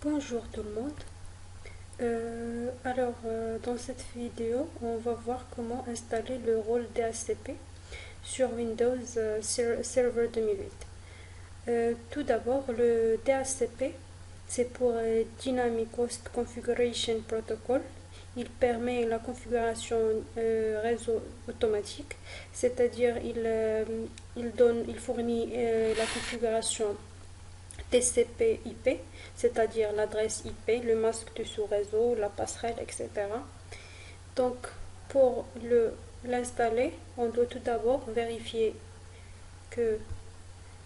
Bonjour tout le monde. Dans cette vidéo, on va voir comment installer le rôle DHCP sur Windows Server 2008. Tout d'abord, le DHCP, c'est pour Dynamic Host Configuration Protocol. Il permet la configuration réseau automatique, c'est-à-dire il fournit la configuration TCP/IP, c'est-à-dire l'adresse IP, le masque de sous-réseau, la passerelle, etc. Donc, pour l'installer, on doit tout d'abord vérifier que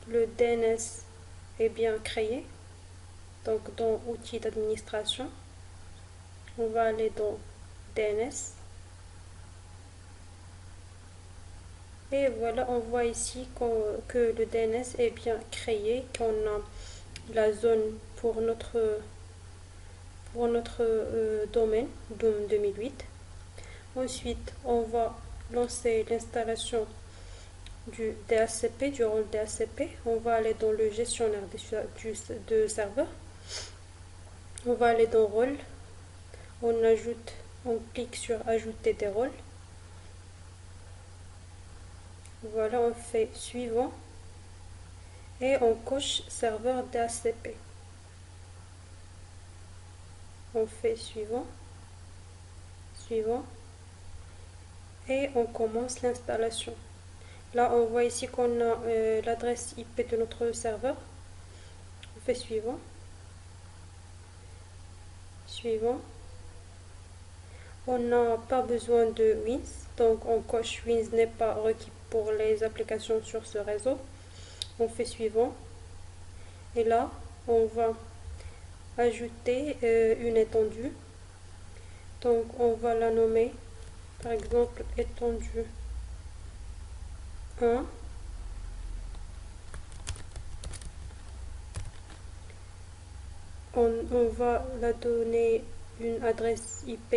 le DNS est bien créé. Donc, dans Outils d'administration, on va aller dans DNS. Et voilà, on voit ici que le DNS est bien créé, qu'on a la zone pour notre domaine, DOM 2008. Ensuite, on va lancer l'installation du DHCP, du rôle DHCP. On va aller dans le gestionnaire de serveur. On va aller dans rôle. On clique sur ajouter des rôles. Voilà, on fait suivant. Et on coche serveur DHCP. On fait suivant. Suivant. Et on commence l'installation. Là, on voit ici qu'on a l'adresse IP de notre serveur. On fait suivant. Suivant. On n'a pas besoin de Wins, donc on coche Wins n'est pas requis pour les applications sur ce réseau. On fait suivant. Et là, on va ajouter une étendue. Donc, on va la nommer, par exemple, étendue 1. On va la donner une adresse IP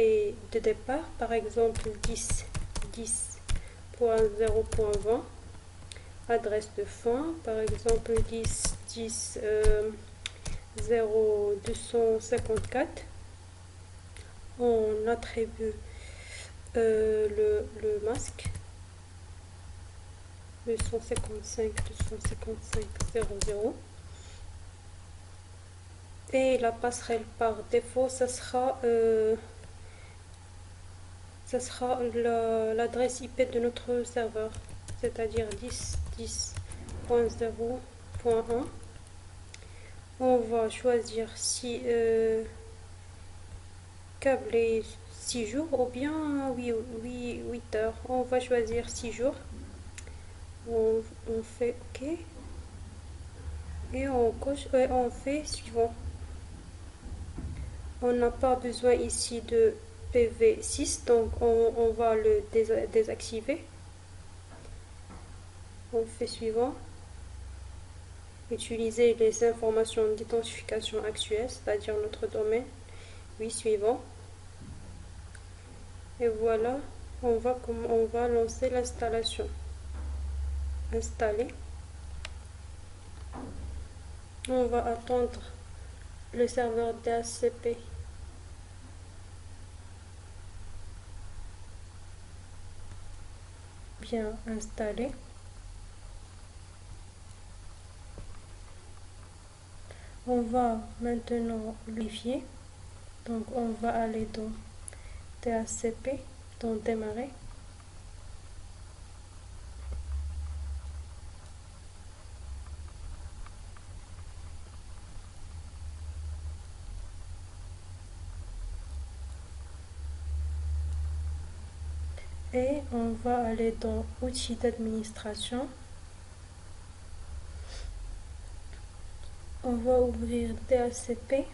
de départ, par exemple 10.10.0.20. Adresse de fin, par exemple 10.10.0.254. On attribue le masque 255.255.0.0. Et la passerelle par défaut, ça sera l'adresse IP de notre serveur, c'est-à-dire 10.10.0.1. On va choisir si câblé 6 jours ou bien 8 heures. On va choisir 6 jours. On fait OK. Et on coche et on fait suivant. On n'a pas besoin ici de PV6, donc on va le désactiver. On fait suivant. Utiliser les informations d'identification actuelles, c'est-à-dire notre domaine. Oui, suivant. Et voilà, on va lancer l'installation. Installer. On va attendre le serveur DHCP bien installé. On va maintenant vérifier. Donc on va aller dans DHCP, dans démarrer. Et on va aller dans outils d'administration. On va ouvrir DHCP.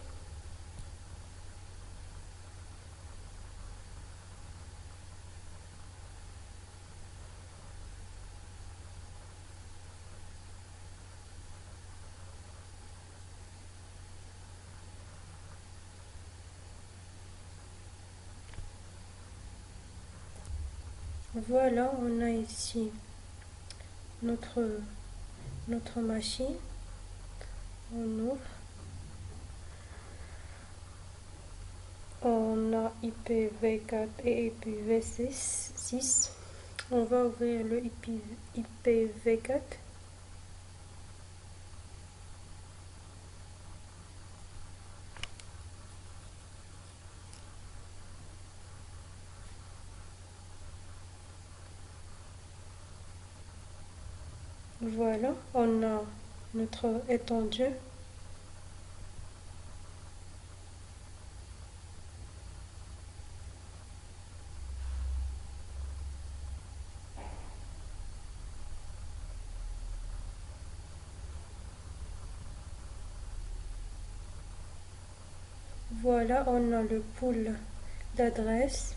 Voilà, on a ici notre machine. On ouvre. On a IPv4 et IPv6. On va ouvrir le IPv4. Voilà, on a notre étendue. Voilà, on a le pool d'adresse,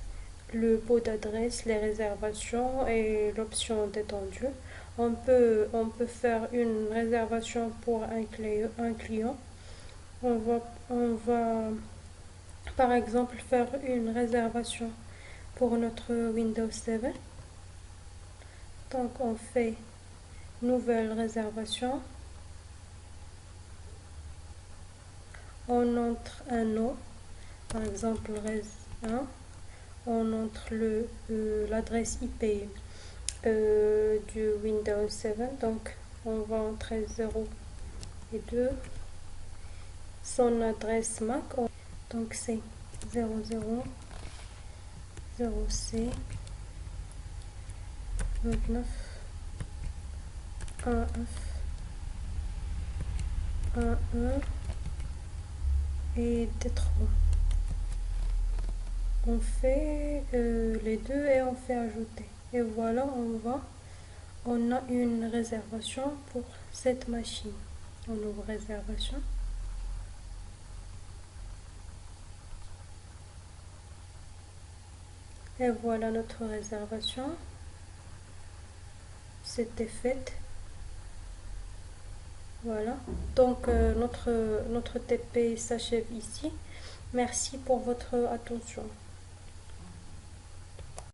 le pot d'adresse, les réservations et l'option d'étendue. On peut faire une réservation pour un client. On va par exemple faire une réservation pour notre Windows 7. Donc on fait nouvelle réservation. On entre un nom, par exemple res1. On entre l'adresse IP du Windows 7. Donc on va entrer 0 et 2. Son adresse MAC, donc c'est 00 0C 29 1F 1E et D3. On fait les deux et on fait ajouter. Et voilà, on a une réservation pour cette machine. On ouvre réservation. Et voilà notre réservation. C'était fait. Voilà. Donc notre TP s'achève ici. Merci pour votre attention.